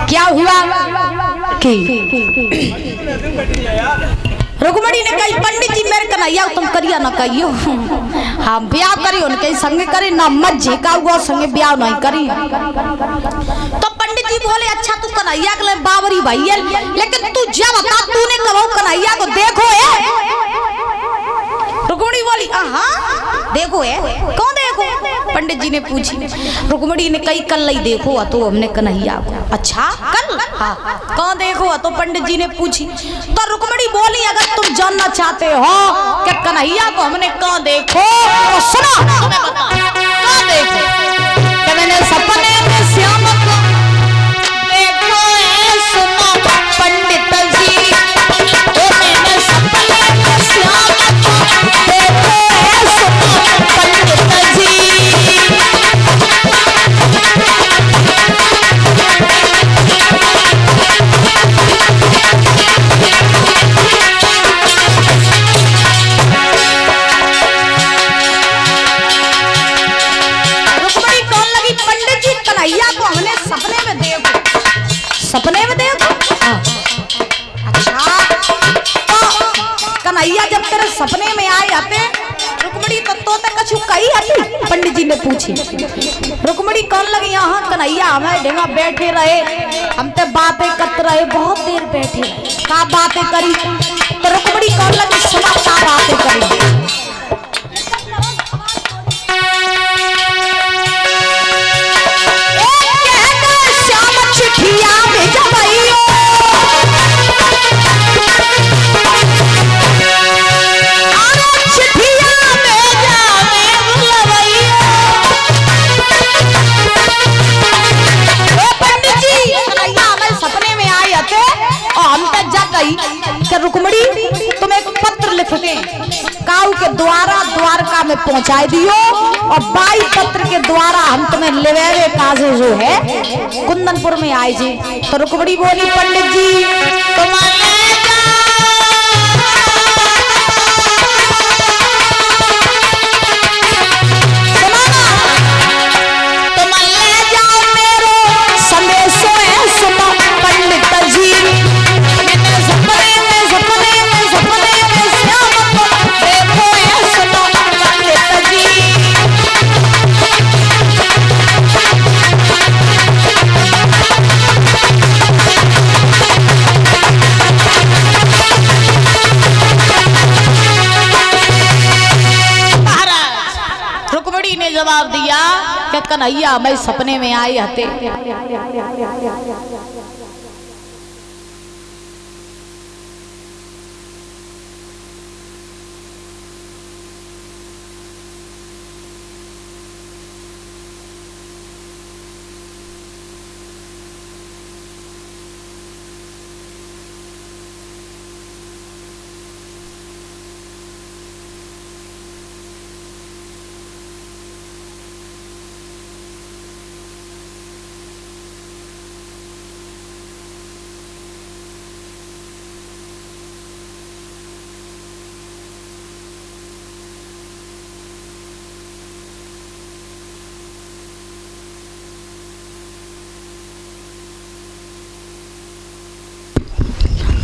क्या हुआ कि रुक्मणी ने कही पंडित जी मेरे कन्हैया तुम करिया ना कहियो हम ब्याह करी उनके संगे करे ना मत झेका हुआ संगे ब्याह नहीं करी। तो पंडित जी बोले अच्छा तू कन्हैया के लिए बावरी भाई है लेकिन तू जब बता तूने कहो कन्हैया को देखो है। रुक्मणी बोली हाँ देखो है कौन देखो पंडित जी ने पूछी। रुक्मणी ने कई कल ही देखो तो हमने कन्हैया को। अच्छा कल हाँ कौन देखो तो पंडित जी ने पूछी। तो रुक्मणी बोली अगर तुम जानना चाहते हो कि कन्हैया को हमने कहाँ देखो तो सुनो तुम्हें बता कहाँ देखो कि मैंने सपने में श्याम को देखो है सुनो पंडित जी तो मैंने सपने में श्याम को देखो है सुनो पंडित जी। सपने में देखो अच्छा तो कन्हैया जब तेरे सपने में आए आते रुक्मणी तो कछु कही आती पंडित जी ने पूछी। रुक्मणी कौन लगी यहाँ कन्हैया हमें ढेंगा बैठे रहे हम ते बातें करते रहे बहुत देर बैठे का बातें करी। तो रुक्मणी कौन लगी सुना का बातें करी। रुक्मणी तुम एक पत्र लिख के काऊ के द्वारा द्वारका में पहुंचा दियो और 22 पत्र के द्वारा हम तुम्हें लेवेरे काजे जो है कुंदनपुर में आए जी। तो रुक्मणी बोली पंडित जी तुम जवाब दिया कि कन्हैया मैं सपने में आई हते।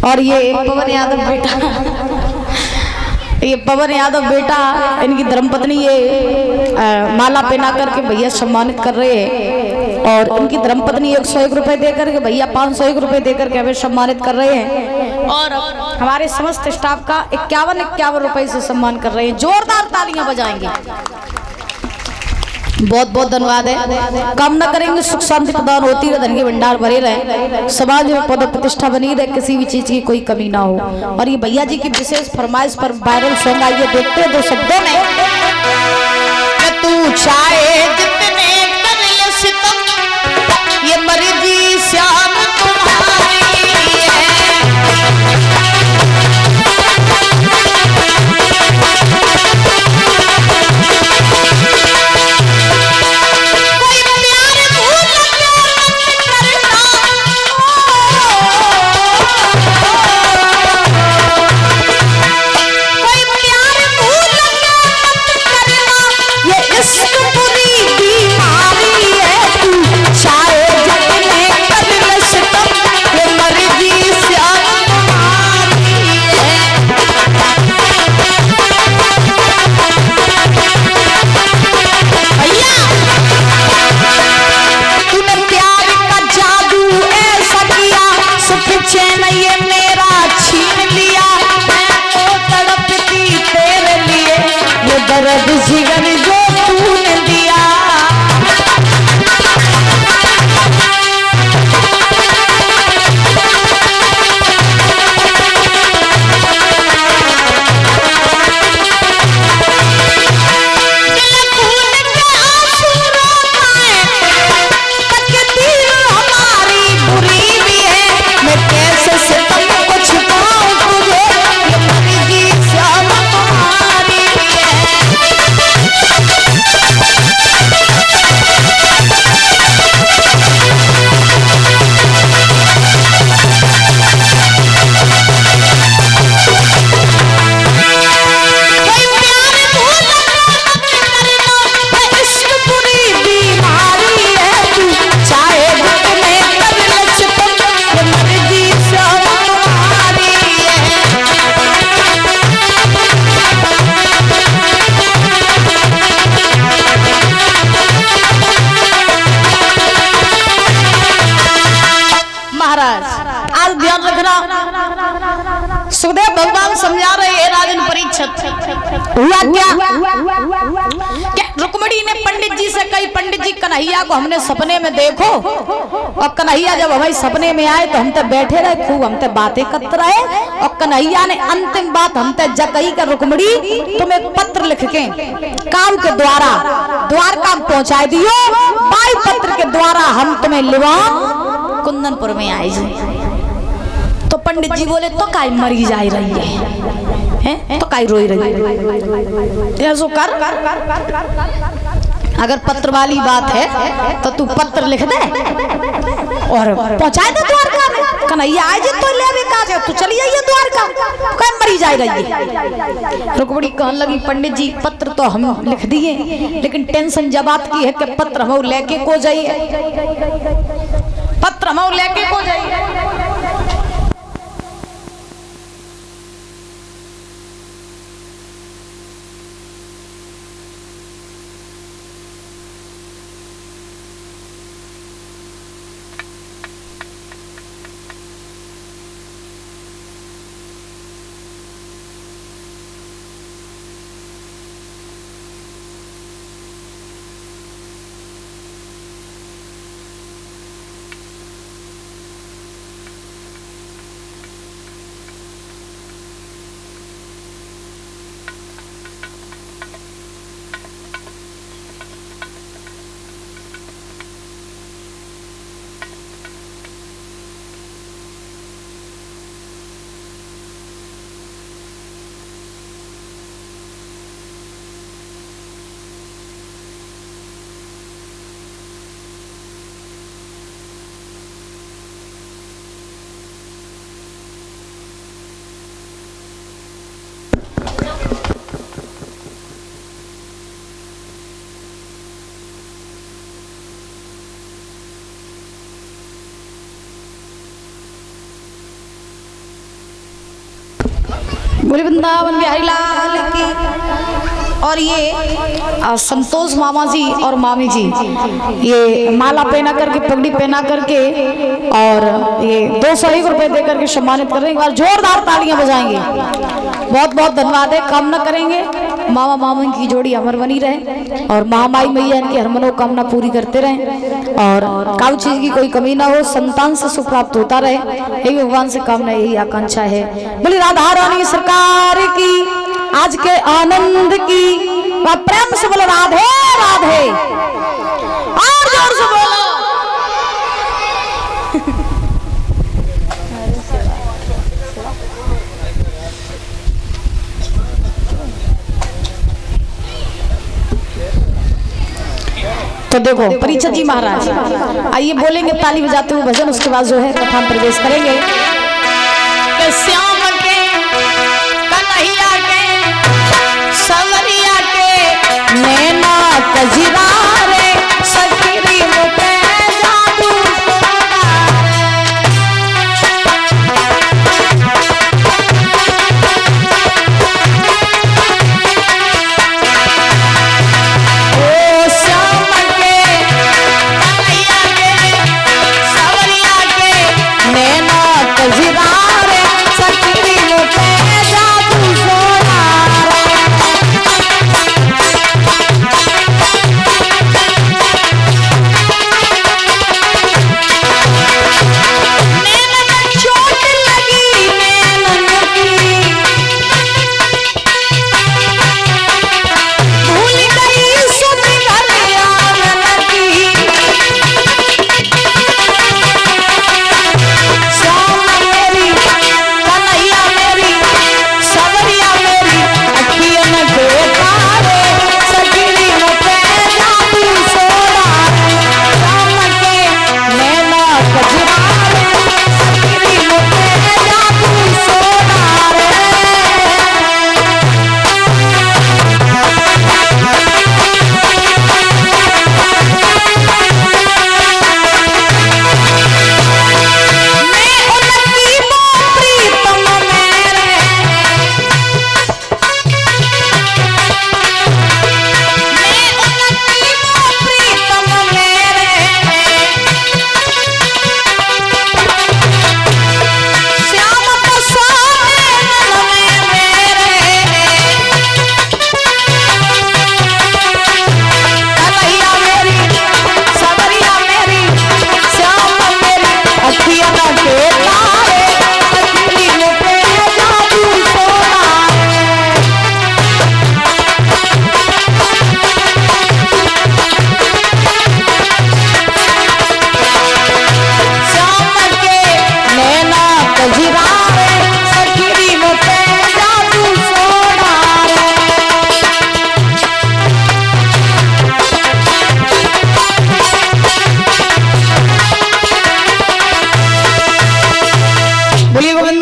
और ये पवन यादव बेटा ये पवन यादव बेटा इनकी धर्मपत्नी ये माला पहना करके भैया सम्मानित कर रहे हैं और इनकी धर्मपत्नी 101 रुपए देकर के भैया 501 रुपए देकर के हमें सम्मानित कर रहे हैं और हमारे समस्त स्टाफ का 51 रुपए से सम्मान कर रहे हैं। जोरदार तालियां बजाएंगे। बहुत बहुत धन्यवाद है। कामना करेंगे सुख शांति प्रदान होती रहे, धन के भंडार भरे रहे, समाज में पद प्रतिष्ठा बनी रहे, किसी भी चीज की कोई कमी ना हो। और ये भैया जी की विशेष फरमाइश पर वायरल सॉन्ग आइए देखते हैं 2 शब्दों में। तू चाहे जितने कर ले सितम ये मर्जी श्याम तुम्हारी है। चैन ये मेरा छीन लिया, मैं तो तड़पती तेरे लिए, ये दर्द जिगर जो तूने दिया। सुखदेव भगवान समझा रहे हैं राजन परीक्षित। हुआ क्या रुक्मिणी ने पंडित जी से कही, पंडित जी कन्हैया को हमने सपने में देखो, और कन्हैया जब हमारे सपने में आए तो हम तो बैठे रहे, खूब हम तो बातें करते रहे, और कन्हैया ने अंतिम बात हम तो जकई का रुक्मिणी तुम एक पत्र लिख के काम के द्वारा द्वारका पहुंचा दियो, बाई पत्र के द्वारा हम तुम्हें लिवान कुंदनपुर में आए जाए। तो पंडित जी बोले तो काई मरी जा रही है, तो काई रोई रही है, ऐसो कर, अगर पत्र वाली बात है तो तू पत्र लिख दे और पहुंचाए दे द्वारका में, कन्हैया आए जे तो ले काज है, तू चली जाइए द्वारका, काई मरी जा रही है। रुक्मिणी कहने लगी पंडित जी पत्र तो हम लिख दिए, लेकिन टेंशन जब बात की है कि पत्र हम लेके को जाइए, पत्र हम लेके को जाइए। बोले वृंदावन बिहारी लाल की। और ये संतोष मामा जी और मामी जी ये माला पहना करके, पगड़ी पहना करके, और ये 201 रुपए दे करके सम्मानित करेंगे। और जोरदार तालियां बजाएंगे। बहुत बहुत धन्यवाद है। कामना करेंगे मामा मामी की जोड़ी अमर बनी रहे और महामाई मैया इनकी हर मनोकामना पूरी करते रहे और काउ चीज की कोई कमी ना हो, संतान से सुख प्राप्त होता रहे, यही भगवान से कामना, यही आकांक्षा है। बोली राधा रानी सरकार की, आज के आनंद की, प्रेम से बोलो राधे राधे, और जोर से बोलो। तो देखो परीक्षित जी महाराज आइए बोलेंगे ताली बजाते हुए भजन, उसके बाद जो है कथा में प्रवेश करेंगे। श्याम के कन्हैया के सवरिया के नैना कजरा रे सखरी मुझे जादू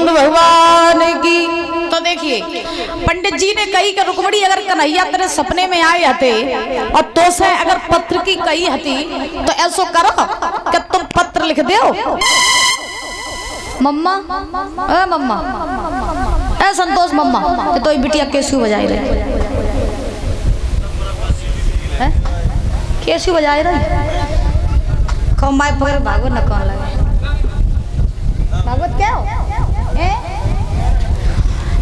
कृष्ण भगवान की। तो देखिए पंडित जी ने कही कि रुक्मणी अगर कन्हैया तेरे सपने में आए हते और तो से अगर पत्र की कही हती तो ऐसो करो कि तुम पत्र लिख दो। मम्मा ए मम्मा ए संतोष मम्मा कि तो बिटिया कैसे बजाई रहे है कैसे बजाई रहे कौ माय पकड़ भागवत न कौन लगे भागवत क्या हो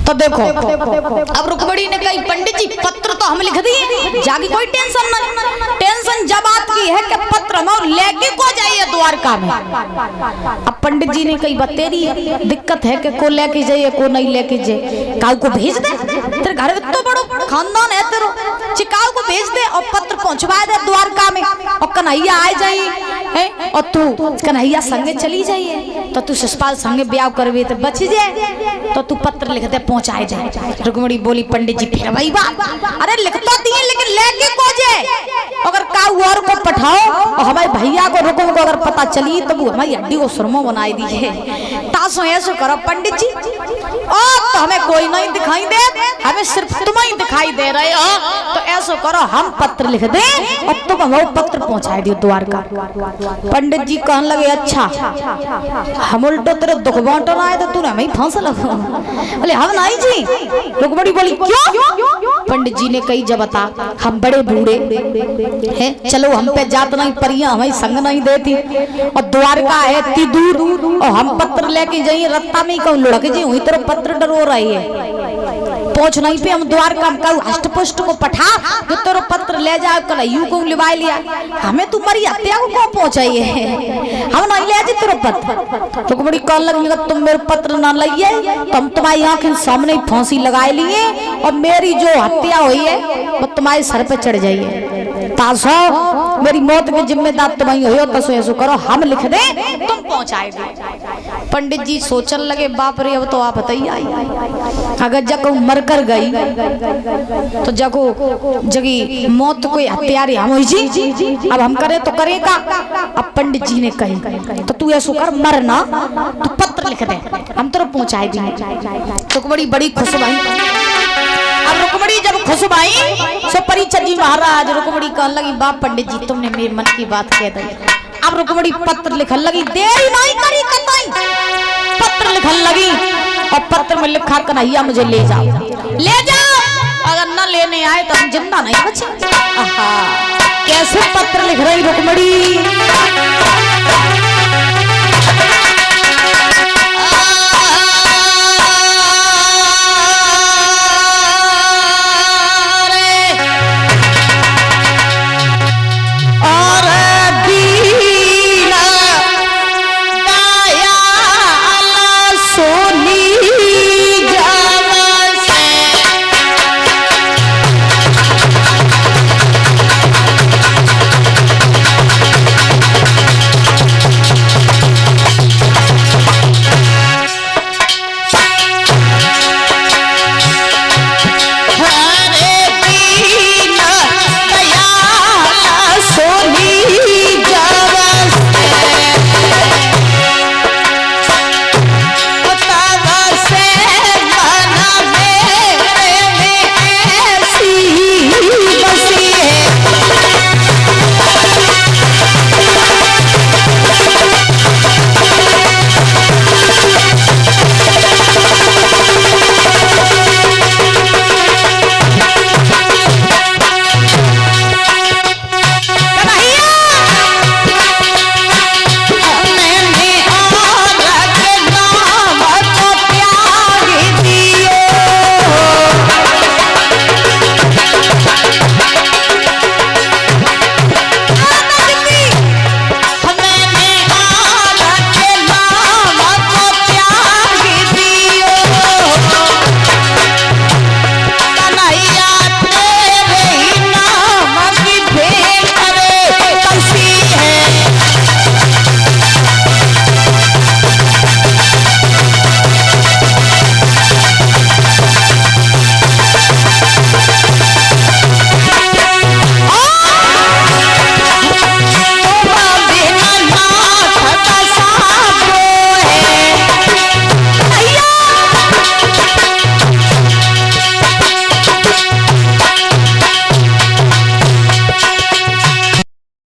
तो देखो अब रुक्मणी ने कही पंडित जी पत्र तो हम लिख दिए जागी कोई टेंशन नहीं। टेंशन जब बात की है कि पत्र हम लेके को जाइए द्वारका में। अब पंडित जी ने कही बतेरी दिक्कत है कि को लेके जाइए को नहीं लेके जाए काऊ को भेज दे तेरे घर में तो बड़ो खानदान है तेरो चिकाऊ को भेज दे और पत्र पहुंचवा दे द्वारका में और कन्हैया आ जाइए और तू कन्हैया संगे चली जाइए तो तू शिषपाल संगे ब्याह करवे तो बच जाए तो तू पत्र लिख दे पहुंचाए जाए। रुक्मणी बोली पंडित जी फिर वही बात अरे लिख तो दिए लेकिन लेके को जाए अगर काऊ और को पठाओ और हमारे भैया को रुकम को अगर पता चली तो वो हमारी हड्डी को सुरमो बनाई दी है। तासो ऐसो करो पंडित जी और तो हमें कोई नहीं दिखाई दे हमें सिर्फ तुम ही दिखाई दे रहे हो तो ऐसो करो हम पत्र लिख दे और तुम हमें पत्र पहुंचाए दियो द्वारका। पंडित जी कहने लगे अच्छा हम उल्टो तेरे दुख बांटो आए तो तूने हमें फांस लगो बोले हम नहीं जी। रुक्मणी बोली क्यों? पंडित जी ने कही जब बता हम बड़े बूढ़े हैं चलो हम पे जात नहीं परियां हमें संग नहीं देती और द्वारका है इतनी दूर और हम पत्र लेके जाइए रत्ता में कहूँ लुढ़क जी हुई तरह पत्र डरो रही है पहुंच नहीं पे हम द्वारका में कहूँ अष्टपुष्ट को पठा जो तेरो पत्र ले जाओ कन्हैया को लिवा लिया हमें तुम्हारी हत्या को पहुंचाइए हम नहीं ले तेरो पत्र। रुक्मणी कहने लगी तुम मेरे पत्र ना लाइए तो हम तुम्हारी आंखें सामने फांसी लगाए लिए और मेरी जो हत्या हुई है वो तुम्हारे सर पे चढ़ जाइए तासो मेरी मौत के जिम्मेदार तुम ही हो तसो ऐसो करो हम लिख दे तुम पहुंचाए दे। पंडित जी सोचने लगे बाप रे अब तो आप बताइए अगर जगो मर कर गई तो जगो जगी मौत कोई हत्यारे हम हुई जी अब हम करे तो करेगा। अब पंडित जी ने कही तो तू ऐसो कर मरना तू पत्र लिख दे हम तेरे पहुंचाए देंगे। तो बड़ी खुश भाई। अब रुक्मणी जब खुश भाई सो परिचर जी महाराज रुक्मणी कहने लगी बाप पंडित जी तुमने मेरे मन की बात कह दी। अब रुक्मणी पत्र लिखने लगी देरी नहीं करी कतई पत्र लिखने लगी और पत्र में लिखा कन्हैया मुझे ले जाओ अगर न लेने आए तो हम जिंदा नहीं बचे। कैसे पत्र लिख रही रुक्मणी